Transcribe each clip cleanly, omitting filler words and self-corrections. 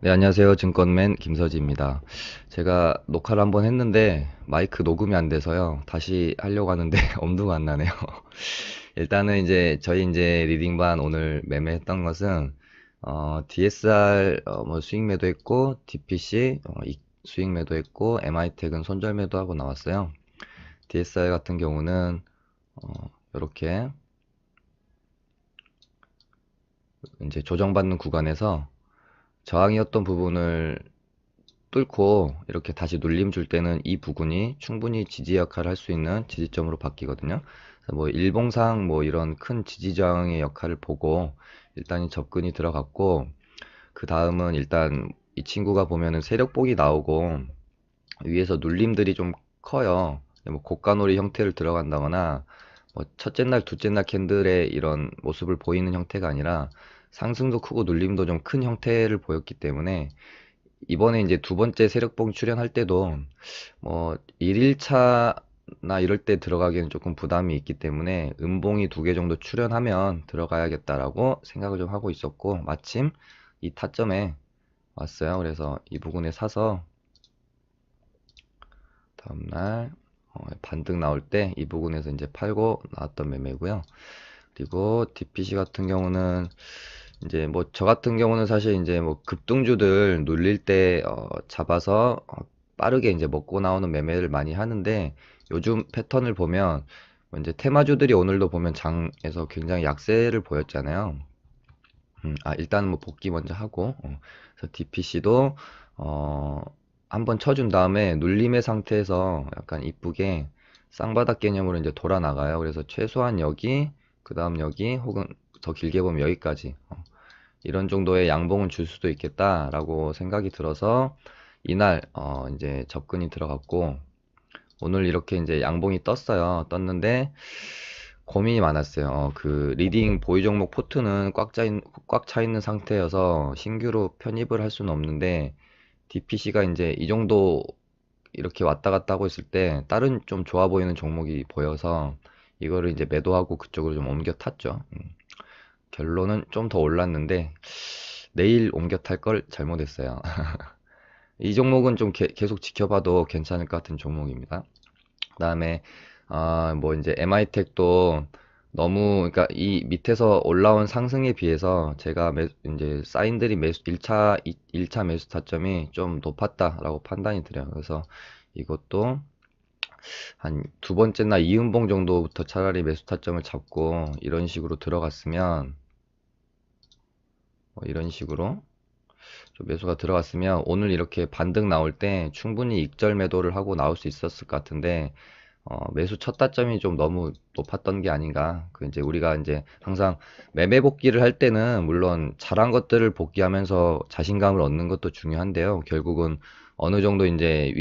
네, 안녕하세요. 증권맨 김서지입니다. 제가 녹화를 한번 했는데 마이크 녹음이 안 돼서요. 다시 하려고 하는데 엄두가 안 나네요. 일단은 저희 리딩반 오늘 매매했던 것은 DSR 뭐 수익 매도했고 DPC 수익 매도했고 MI텍은 손절 매도하고 나왔어요. DSR 같은 경우는 이렇게 이제 조정받는 구간에서 저항이었던 부분을 뚫고 이렇게 다시 눌림 줄 때는 이 부분이 충분히 지지 역할을 할 수 있는 지지점으로 바뀌거든요. 그래서 뭐 일봉상 뭐 이런 큰 지지 저항의 역할을 보고 일단 이 접근이 들어갔고, 그 다음은 일단 이 친구가 보면은 세력봉이 나오고 위에서 눌림들이 좀 커요. 뭐 고가놀이 형태를 들어간다거나 뭐 첫째 날, 둘째 날 캔들의 이런 모습을 보이는 형태가 아니라 상승도 크고 눌림도 좀 큰 형태를 보였기 때문에 이번에 이제 두 번째 세력봉 출연할 때도 뭐 1일차나 이럴 때 들어가기에는 조금 부담이 있기 때문에 음봉이 두 개 정도 출연하면 들어가야겠다라고 생각을 좀 하고 있었고, 마침 이 타점에 왔어요. 그래서 이 부분에 사서 다음날 반등 나올 때 이 부분에서 이제 팔고 나왔던 매매고요. 그리고 DPC 같은 경우는 이제 뭐 저 같은 경우는 사실 이제 뭐 급등주들 눌릴 때 잡아서 빠르게 이제 먹고 나오는 매매를 많이 하는데, 요즘 패턴을 보면 뭐 이제 테마주들이 오늘도 보면 장에서 굉장히 약세를 보였잖아요. 일단은 뭐 복귀 먼저 하고, 그래서 DPC도 어, 한번 쳐준 다음에 눌림의 상태에서 약간 이쁘게 쌍바닥 개념으로 이제 돌아 나가요. 그래서 최소한 여기, 그 다음 여기, 혹은 더 길게 보면 여기까지 이런 정도의 양봉은 줄 수도 있겠다라고 생각이 들어서 이날 이제 접근이 들어갔고, 오늘 이렇게 이제 양봉이 떴어요. 떴는데 고민이 많았어요. 그 리딩 보유 종목 포트는 꽉 차 있는 상태여서 신규로 편입을 할 수는 없는데, DPC가 이제 이 정도 이렇게 왔다 갔다 하고 있을 때 다른 좀 좋아 보이는 종목이 보여서 이거를 이제 매도하고 그쪽으로 좀 옮겨 탔죠. 결론은 좀 더 올랐는데 내일 옮겨 탈 걸 잘못했어요. 이 종목은 좀 계속 지켜봐도 괜찮을 것 같은 종목입니다. 그다음에 뭐 이제 MI텍도 너무, 그러니까 이 밑에서 올라온 상승에 비해서 제가 이제 사인들이 매수 1차 매수 타점이 좀 높았다라고 판단이 들어요. 그래서 이것도 한 두 번째나 이음봉 정도부터 차라리 매수 타점을 잡고 이런 식으로 들어갔으면, 이런 식으로 좀 매수가 들어갔으면 오늘 이렇게 반등 나올 때 충분히 익절 매도를 하고 나올 수 있었을 것 같은데, 매수 첫 타점이 좀 너무 높았던 게 아닌가. 그 이제 우리가 이제 항상 매매 복귀를 할 때는 물론 잘한 것들을 복귀하면서 자신감을 얻는 것도 중요한데요. 결국은 어느 정도 이제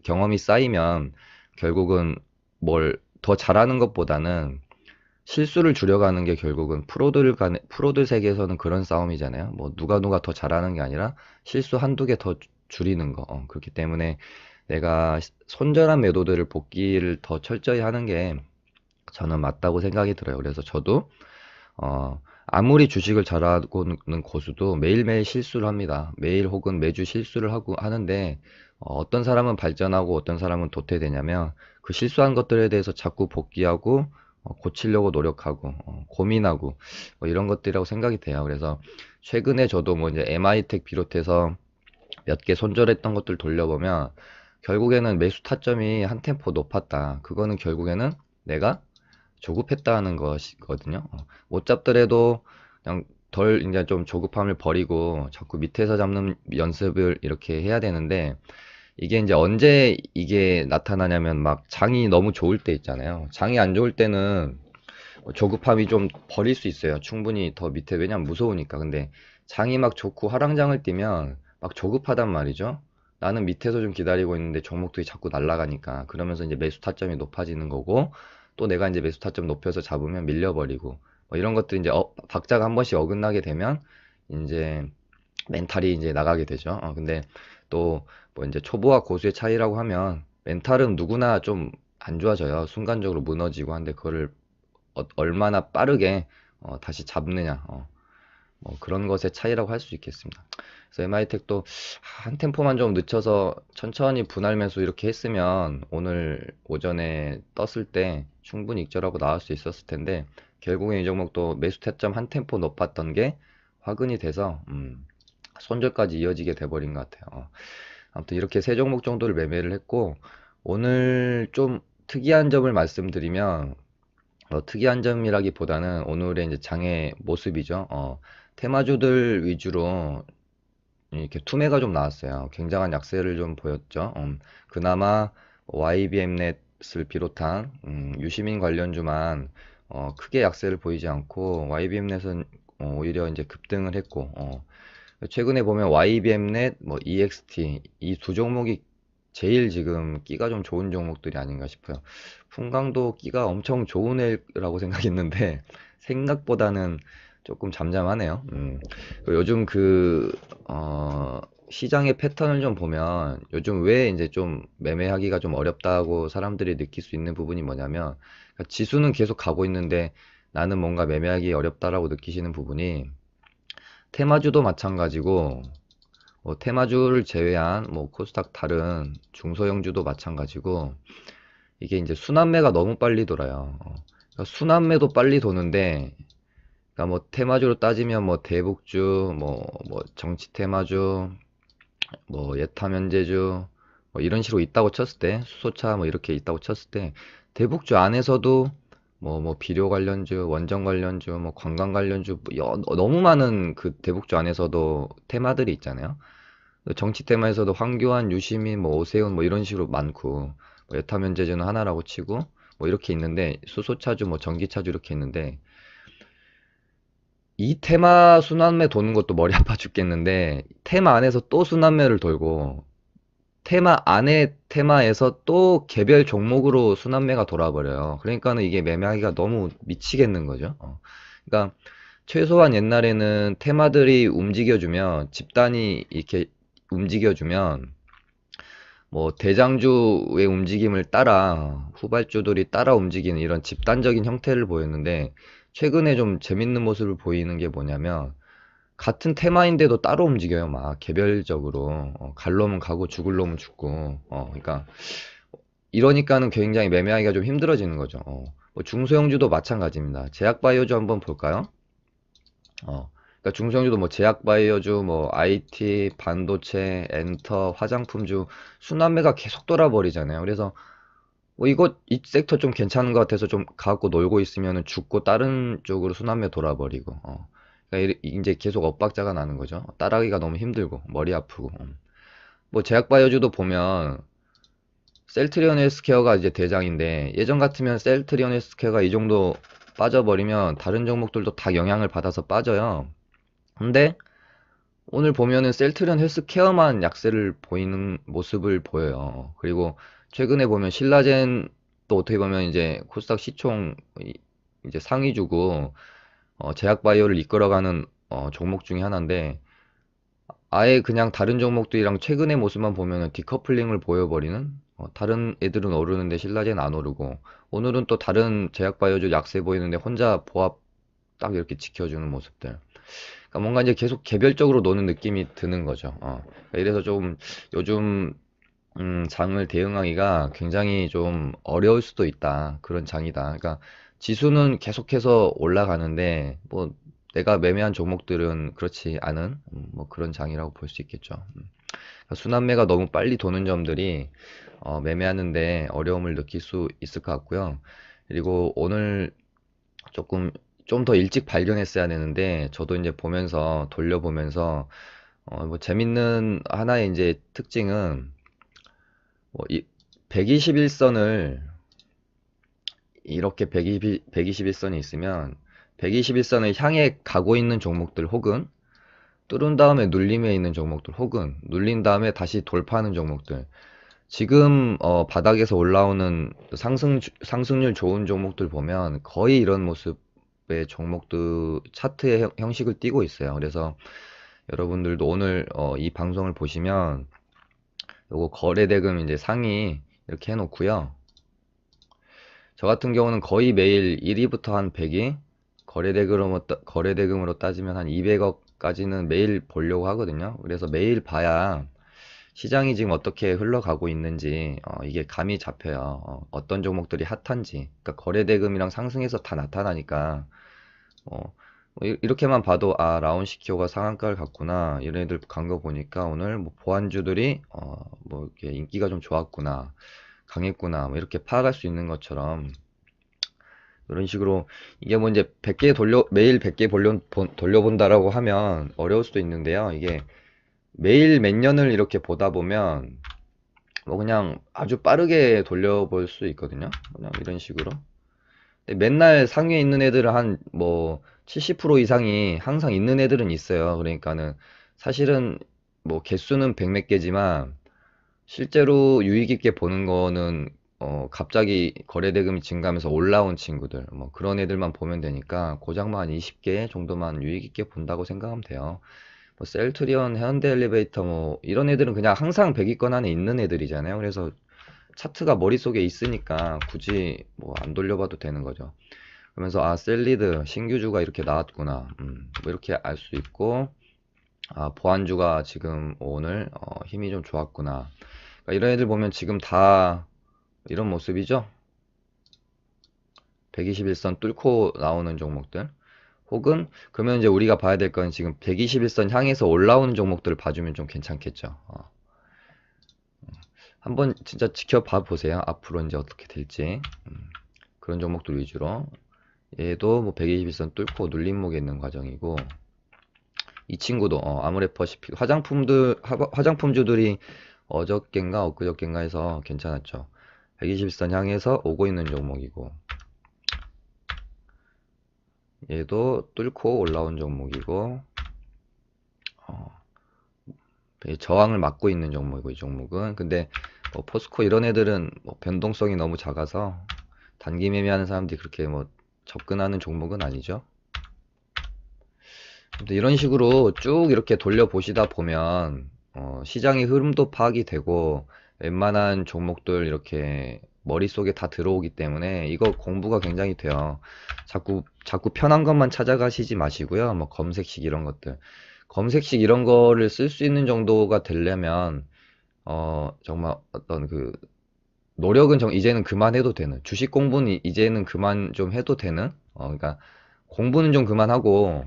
경험이 쌓이면 결국은 뭘 더 잘하는 것보다는 실수를 줄여가는 게 결국은 프로들 세계에서는 그런 싸움이잖아요. 뭐 누가 더 잘하는 게 아니라 실수 한두 개 더 줄이는 거. 그렇기 때문에 내가 손절한 매도들을 복귀를 더 철저히 하는 게 저는 맞다고 생각이 들어요. 그래서 저도 아무리 주식을 잘하고는 고수도 매일매일 실수를 합니다. 매일 혹은 매주 실수를 하고 하는데, 어떤 사람은 발전하고 어떤 사람은 도태되냐면 그 실수한 것들에 대해서 자꾸 복귀하고 고치려고 노력하고 고민하고 뭐 이런 것들이라고 생각이 돼요. 그래서 최근에 저도 뭐 이제 MI텍 비롯해서 몇 개 손절했던 것들 돌려보면 결국에는 매수 타점이 한 템포 높았다. 그거는 결국에는 내가 조급했다는 것이거든요. 못 잡더라도 그냥 덜 이제 좀 조급함을 버리고 자꾸 밑에서 잡는 연습을 이렇게 해야 되는데, 이게 이제 언제 이게 나타나냐면 막 장이 너무 좋을 때 있잖아요. 장이 안 좋을 때는 조급함이 좀 버릴 수 있어요. 충분히 더 밑에, 왜냐면 무서우니까. 근데 장이 막 좋고 화랑장을 띠면 막 조급하단 말이죠. 나는 밑에서 좀 기다리고 있는데 종목들이 자꾸 날아가니까, 그러면서 이제 매수 타점이 높아지는 거고, 또 내가 이제 매수 타점 높여서 잡으면 밀려버리고, 뭐 이런 것들이 이제 박자가 한 번씩 어긋나게 되면 이제 멘탈이 이제 나가게 되죠. 근데 또 뭐 이제 초보와 고수의 차이라고 하면 멘탈은 누구나 좀 안 좋아져요. 순간적으로 무너지고 한데 그거를 얼마나 빠르게 다시 잡느냐. 뭐 그런 것의 차이라고 할 수 있겠습니다. 그래서 MI텍도 한 템포만 좀 늦춰서 천천히 분할 매수 이렇게 했으면 오늘 오전에 떴을 때 충분히 익절하고 나올 수 있었을 텐데 결국엔 이 종목도 매수 타점 한 템포 높았던 게 화근이 돼서 손절까지 이어지게 돼버린 것 같아요. 아무튼 이렇게 세 종목 정도를 매매를 했고 오늘 좀 특이한 점을 말씀드리면 특이한 점이라기보다는 오늘의 이제 장의 모습이죠. 테마주들 위주로 이렇게 투매가 좀 나왔어요. 굉장한 약세를 좀 보였죠. 그나마 YBM넷을 비롯한 유시민 관련주만 크게 약세를 보이지 않고 YBM넷은 오히려 이제 급등을 했고 최근에 보면 YBM넷, 뭐 EXT 이 두 종목이 제일 지금 끼가 좀 좋은 종목들이 아닌가 싶어요. 풍강도 끼가 엄청 좋은 애라고 생각했는데 생각보다는 조금 잠잠하네요. 그리고 요즘 시장의 패턴을 좀 보면 요즘 왜 이제 좀 매매하기가 좀 어렵다고 사람들이 느낄 수 있는 부분이 뭐냐면 그러니까 지수는 계속 가고 있는데 나는 뭔가 매매하기 어렵다라고 느끼시는 부분이 테마주도 마찬가지고 테마주를 제외한 뭐 코스닥 다른 중소형주도 마찬가지고 이게 이제 순환매가 너무 빨리 돌아요. 그러니까 순환매도 빨리 도는데 그러니까 뭐 테마주로 따지면 뭐 대북주, 뭐 정치 테마주, 뭐 예타면제주 뭐 이런 식으로 있다고 쳤을 때 수소차 뭐 이렇게 있다고 쳤을 때 대북주 안에서도 뭐 비료 관련주, 원전 관련주, 뭐 관광 관련주 너무 많은 그 대북주 안에서도 테마들이 있잖아요. 정치 테마에서도 황교안, 유시민, 뭐 오세훈 뭐 이런 식으로 많고 뭐 예타면제주는 하나라고 치고 뭐 이렇게 있는데 수소차주, 뭐 전기차주 이렇게 있는데 이 테마 순환매 도는 것도 머리 아파 죽겠는데 테마 안에서 또 순환매를 돌고 테마 안에 테마에서 또 개별 종목으로 순환매가 돌아버려요. 그러니까는 이게 매매하기가 너무 미치겠는 거죠. 그러니까 최소한 옛날에는 테마들이 움직여주면 집단이 이렇게 움직여주면 뭐 대장주의 움직임을 따라 후발주들이 따라 움직이는 이런 집단적인 형태를 보였는데 최근에 좀 재밌는 모습을 보이는 게 뭐냐면 같은 테마인데도 따로 움직여요. 막 개별적으로 갈 놈은 가고 죽을 놈은 죽고 그러니까 이러니까는 굉장히 매매하기가 좀 힘들어지는 거죠. 뭐 중소형주도 마찬가지입니다. 제약바이오주 한번 볼까요? 그러니까 중소형주도 뭐 제약바이오주, 뭐 IT, 반도체, 엔터, 화장품주 순환매가 계속 돌아버리잖아요. 그래서 뭐 이거 이 섹터 좀 괜찮은 것 같아서 좀 갖고 놀고 있으면은 죽고 다른 쪽으로 순환매 돌아버리고 그러니까 이제 계속 엇박자가 나는 거죠. 따라가기가 너무 힘들고 머리 아프고 뭐 제약바이오주도 보면 셀트리온 헬스케어가 이제 대장인데 예전 같으면 셀트리온 헬스케어가 이 정도 빠져버리면 다른 종목들도 다 영향을 받아서 빠져요. 근데 오늘 보면은 셀트리온 헬스케어만 약세를 보이는 모습을 보여요. 그리고 최근에 보면 신라젠 또 어떻게 보면 이제 코스닥 시총 이제 상위주고 제약바이오를 이끌어가는 종목 중에 하나인데 아예 그냥 다른 종목들이랑 최근의 모습만 보면은 디커플링을 보여버리는 다른 애들은 오르는데 신라젠 안 오르고 오늘은 또 다른 제약바이오주 약세 보이는데 혼자 보합 딱 이렇게 지켜주는 모습들. 그러니까 뭔가 이제 계속 개별적으로 노는 느낌이 드는 거죠. 그러니까 이래서 좀 요즘 장을 대응하기가 굉장히 좀 어려울 수도 있다. 그런 장이다. 그러니까 지수는 계속해서 올라가는데 뭐 내가 매매한 종목들은 그렇지 않은 뭐 그런 장이라고 볼 수 있겠죠. 그러니까 순환매가 너무 빨리 도는 점들이 매매하는데 어려움을 느낄 수 있을 것 같고요. 그리고 오늘 조금 좀 더 일찍 발견했어야 되는데 저도 이제 보면서 돌려보면서 뭐 재밌는 하나의 이제 특징은 뭐이 121선을 이렇게 121선이 있으면 121선을 향해 가고 있는 종목들 혹은 뚫은 다음에 눌림에 있는 종목들 혹은 눌린 다음에 다시 돌파하는 종목들 지금 바닥에서 올라오는 상승률 좋은 종목들 보면 거의 이런 모습의 종목들 차트의 형식을 띠고 있어요. 그래서 여러분들도 오늘 이 방송을 보시면 요거 거래대금 이제 상위 이렇게 해놓고요. 저 같은 경우는 거의 매일 1위부터 한 100위 거래대금으로 따지면 한 200억까지는 매일 보려고 하거든요. 그래서 매일 봐야 시장이 지금 어떻게 흘러가고 있는지 이게 감이 잡혀요. 어떤 종목들이 핫한지. 그러니까 거래대금이랑 상승해서 다 나타나니까 뭐 이렇게만 봐도 아 라운시키오가 상한가를 갔구나 이런 애들 간 거 보니까 오늘 뭐 보안주들이 뭐 이렇게 인기가 좀 좋았구나 강했구나 뭐 이렇게 파악할 수 있는 것처럼 이런 식으로 이게 뭐 이제 100개 매일 100개 돌려본다라고 하면 어려울 수도 있는데요. 이게 매일 몇 년을 이렇게 보다 보면 뭐 그냥 아주 빠르게 돌려볼 수 있거든요. 그냥 이런 식으로. 근데 맨날 상위에 있는 애들은 한 뭐 70% 이상이 항상 있는 애들은 있어요. 그러니까는 사실은 뭐 개수는 100 몇 개지만 실제로 유의 깊게 보는 거는 갑자기 거래대금이 증가하면서 올라온 친구들 뭐 그런 애들만 보면 되니까 고작만 한 20개 정도만 유의 깊게 본다고 생각하면 돼요. 뭐 셀트리온, 현대엘리베이터 뭐 이런 애들은 그냥 항상 100위권 안에 있는 애들이잖아요. 그래서 차트가 머릿속에 있으니까 굳이 뭐 안 돌려봐도 되는 거죠. 그러면서 아 셀리드 신규주가 이렇게 나왔구나 뭐 이렇게 알 수 있고 아 보안주가 지금 오늘 힘이 좀 좋았구나. 그러니까 이런 애들 보면 지금 다 이런 모습이죠. 121선 뚫고 나오는 종목들. 혹은 그러면 이제 우리가 봐야 될 건 지금 121선 향해서 올라오는 종목들을 봐주면 좀 괜찮겠죠. 한번 진짜 지켜봐 보세요. 앞으로 이제 어떻게 될지. 그런 종목들 위주로. 얘도 뭐 121선 뚫고 눌림목에 있는 과정이고 이 친구도 아모레퍼시픽 화장품주들이 어저껜가 엊그저껜가 해서 괜찮았죠. 121선 향해서 오고 있는 종목이고 얘도 뚫고 올라온 종목이고 저항을 막고 있는 종목이고 이 종목은 근데 뭐 포스코 이런 애들은 뭐 변동성이 너무 작아서 단기 매매하는 사람들이 그렇게 뭐 접근하는 종목은 아니죠. 근데 이런 식으로 쭉 이렇게 돌려보시다 보면 시장의 흐름도 파악이 되고 웬만한 종목들 이렇게 머릿속에 다 들어오기 때문에 이거 공부가 굉장히 돼요. 자꾸 편한 것만 찾아가시지 마시고요. 뭐 검색식 이런 것들. 검색식 이런 거를 쓸 수 있는 정도가 되려면 정말 어떤 그 노력은 이제는 그만해도 되는 주식 공부는 이제는 그만 좀 해도 되는 그러니까 공부는 좀 그만하고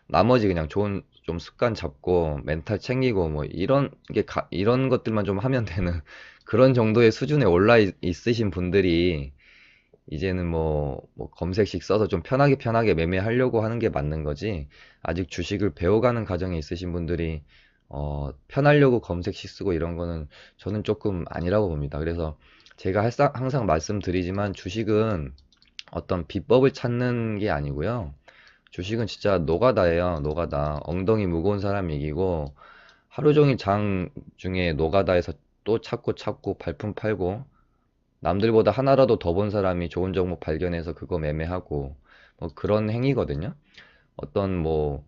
나머지 그냥 좋은 좀 습관 잡고 멘탈 챙기고 뭐 이런 것들만 좀 하면 되는 그런 정도의 수준에 올라 있으신 분들이 이제는 뭐 검색식 써서 좀 편하게 매매하려고 하는 게 맞는 거지 아직 주식을 배워가는 과정에 있으신 분들이 편하려고 검색식 쓰고 이런 거는 저는 조금 아니라고 봅니다. 그래서 제가 항상 말씀드리지만 주식은 어떤 비법을 찾는 게 아니고요. 주식은 진짜 노가다예요. 노가다. 엉덩이 무거운 사람이 이기고 하루 종일 장 중에 노가다에서 또 찾고 발품 팔고 남들보다 하나라도 더 본 사람이 좋은 종목 발견해서 그거 매매하고 뭐 그런 행위거든요. 어떤 뭐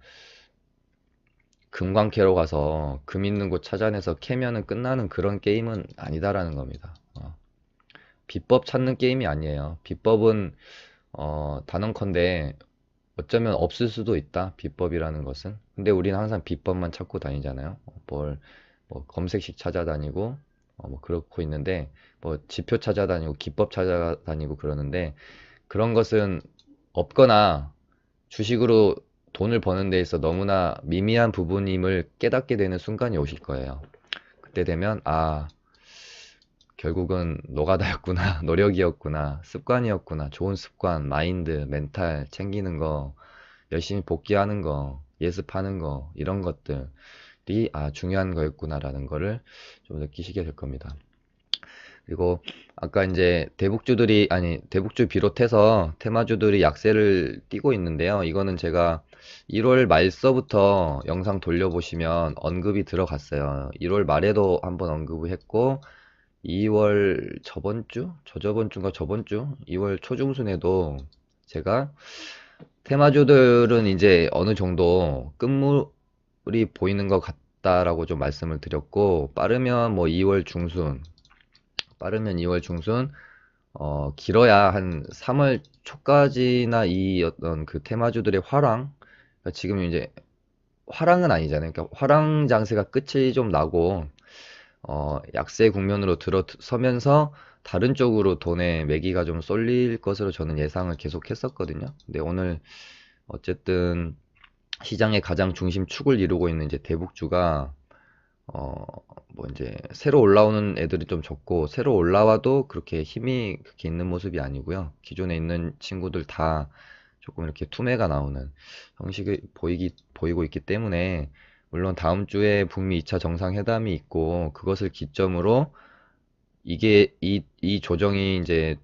금광 캐러 가서 금 있는 곳 찾아내서 캐면은 끝나는 그런 게임은 아니다라는 겁니다. 비법 찾는 게임이 아니에요. 비법은 단언컨대 어쩌면 없을 수도 있다. 비법이라는 것은. 근데 우리는 항상 비법만 찾고 다니잖아요. 뭐 검색식 찾아다니고 뭐 그렇고 있는데 뭐 지표 찾아다니고 기법 찾아다니고 그러는데 그런 것은 없거나 주식으로 돈을 버는 데 있어 너무나 미미한 부분임을 깨닫게 되는 순간이 오실 거예요. 그때 되면 아 결국은 노가다였구나, 노력이었구나, 습관이었구나, 좋은 습관, 마인드, 멘탈 챙기는 거, 열심히 복귀하는 거, 예습하는 거, 이런 것들이 중요한 거였구나라는 거를 좀 느끼시게 될 겁니다. 그리고 아까 이제 대북주 비롯해서 테마주들이 약세를 띠고 있는데요. 이거는 제가 1월 말서부터 영상 돌려보시면 언급이 들어갔어요. 1월 말에도 한번 언급을 했고 2월 저저번 주인가 저번 주 2월 초중순에도 제가 테마주들은 이제 어느 정도 끝물이 보이는 것 같다라고 좀 말씀을 드렸고 빠르면 2월 중순 길어야 한 3월 초까지나 이 어떤 그 테마주들의 화랑, 그러니까 지금 이제 화랑은 아니잖아요. 그러니까 화랑 장세가 끝이 좀 나고, 약세 국면으로 들어서면서 다른 쪽으로 돈의 매기가 좀 쏠릴 것으로 저는 예상을 계속 했었거든요. 근데 오늘 어쨌든 시장의 가장 중심축을 이루고 있는 이제 대북주가 어, 뭐 이제 새로 올라오는 애들이 좀 적고 새로 올라와도 그렇게 힘이 그렇게 있는 모습이 아니고요. 기존에 있는 친구들 다 조금 이렇게 투매가 나오는 형식이 보이고 있기 때문에 물론 다음 주에 북미 2차 정상회담이 있고 그것을 기점으로 이 조정이 이제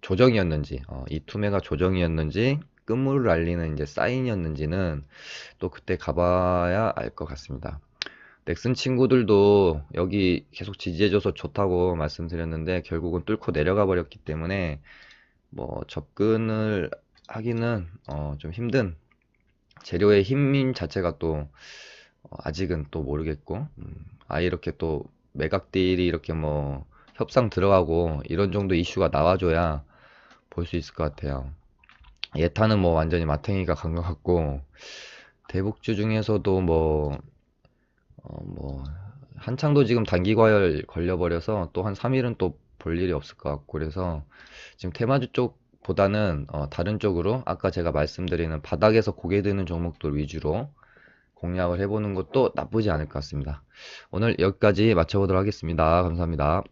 조정이었는지, 이 투매가 조정이었는지 끝물을 알리는 이제 사인이었는지는 또 그때 가봐야 알 것 같습니다. 넥슨 친구들도 여기 계속 지지해줘서 좋다고 말씀드렸는데 결국은 뚫고 내려가 버렸기 때문에 뭐 접근을 하기는 좀 힘든 재료의 힘 자체가 또 아직은 또 모르겠고 이렇게 또 매각딜이 이렇게 뭐 협상 들어가고 이런 정도 이슈가 나와줘야 볼 수 있을 것 같아요. 예타는 뭐 완전히 마탱이가 간 것 같고 대북주 중에서도 뭐 한창도 지금 단기 과열 걸려버려서 또 한 3일은 또 볼 일이 없을 것 같고 그래서 지금 테마주 쪽보다는 다른 쪽으로 아까 제가 말씀드리는 바닥에서 고개 드는 종목들 위주로 공략을 해보는 것도 나쁘지 않을 것 같습니다. 오늘 여기까지 마쳐보도록 하겠습니다. 감사합니다.